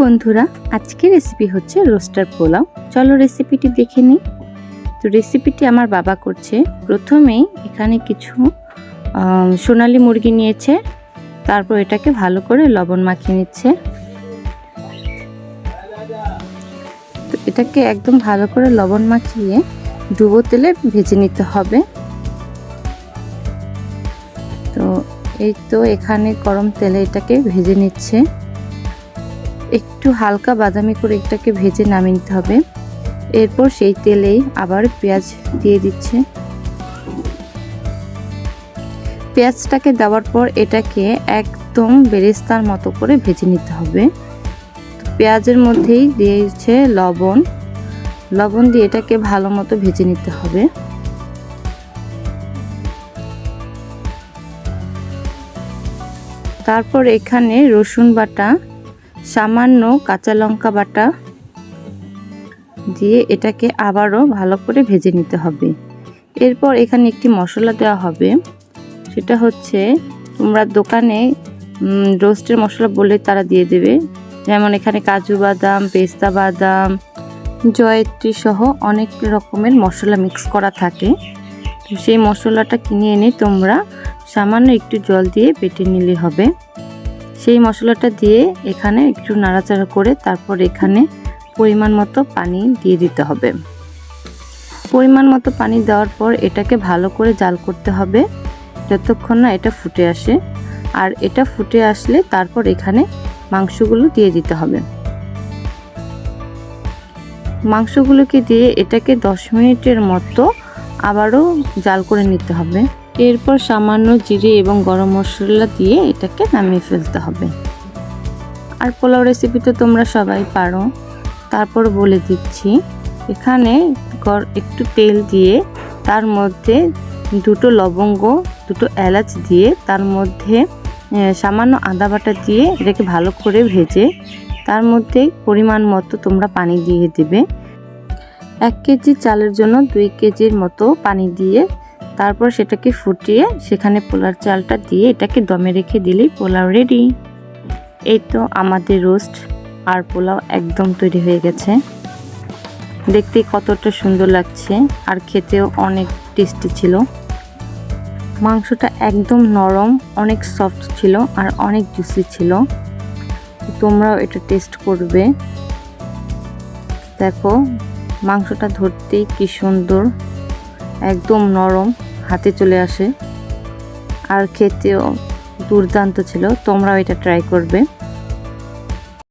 বন্ধুরা, আজকের রেসিপি হচ্ছে রোস্টার পোলাও। চলো রেসিপিটি দেখে নিই। তো রেসিপিটি আমার বাবা করছে। প্রথমেই এখানে কিছু সোনালী মুরগি নিয়েছে, তারপর এটাকে ভালো করে লবণ মাখিয়ে নিচ্ছে। তো এটাকে একদম ভালো করে লবণ মাখিয়ে ডুবো তেলে ভেজে নিতে হবে। তো এই তো এখানে গরম তেলে এটাকে ভেজে নিচ্ছে। একটু হালকা বাদামি করে এটাকে ভেজে নামিয়ে নিতে হবে। এরপর সেই তেলেই আবার পেঁয়াজ দিয়ে দিচ্ছে। পেঁয়াজটাকে দেওয়ার পর এটাকে একদম বেরেস্তার মতো করে ভেজে নিতে হবে। পেঁয়াজের মধ্যেই দিয়েছে লবণ দিয়ে এটাকে ভালো মতো ভেজে নিতে হবে। তারপর এখানে রসুন বাটা, সামান্য কাঁচা লঙ্কা বাটা দিয়ে এটাকে আবারও ভালো করে ভেজে নিতে হবে। এরপর এখানে একটি মশলা দেওয়া হবে, সেটা হচ্ছে তোমরা দোকানে রোস্টের মশলা বলে তারা দিয়ে দেবে। যেমন এখানে কাজু বাদাম, পেস্তা বাদাম, জয়ত্রী সহ অনেক রকমের মশলা মিক্স করা থাকে। তো সেই মশলাটা কিনে এনে তোমরা সামান্য একটু জল দিয়ে বেটে নিলে হবে। সেই মশলাটা দিয়ে এখানে একটু নাড়াচাড়া করে তারপর এখানে পরিমাণ মতো পানি দিয়ে দিতে হবে। পরিমাণ মতো পানি দেওয়ার পর এটাকে ভালো করে জাল করতে হবে যতক্ষণ না এটা ফুটে আসে। আর এটা ফুটে আসলে তারপর এখানে মাংসগুলো দিয়ে দিতে হবে। মাংসগুলোকে দিয়ে এটাকে 10 মিনিটের মতো আবারও জাল করে নিতে হবে। এরপর সামান্য জিরে এবং গরম মশলা দিয়ে এটাকে নামিয়ে ফেলতে হবে। আর পোলাও রেসিপি তো তোমরা সবাই পারো, তারপর বলে দিচ্ছি। এখানে একটু তেল দিয়ে তার মধ্যে 2টো লবঙ্গ, 2টো এলাচ দিয়ে তার মধ্যে সামান্য আদা বাটা দিয়ে এটাকে ভালো করে ভেজে তার মধ্যে পরিমাণ মতো তোমরা পানি দিয়ে দেবে। 1 কেজি চালের জন্য 2 কেজির মতো পানি দিয়ে তারপর সেটাকে ফুটিয়ে সেখানে পোলার চালটা দিয়ে এটাকে দমে রেখে দিলেই পোলাও রেডি। এই তো আমাদের রোস্ট আর পোলাও একদম তৈরি হয়ে গেছে। দেখতে কতটা সুন্দর লাগছে আর খেতেও অনেক টেস্টি ছিল। মাংসটা একদম নরম, অনেক সফট ছিল আর অনেক জুসি ছিল। তোমরাও এটা টেস্ট করবে। দেখো মাংসটা ধরতেই কি সুন্দর, একদম নরম, হাতে চলে আসে আর খেতেও দুর্দান্ত ছিল। তোমরাও এটা ট্রাই করবে।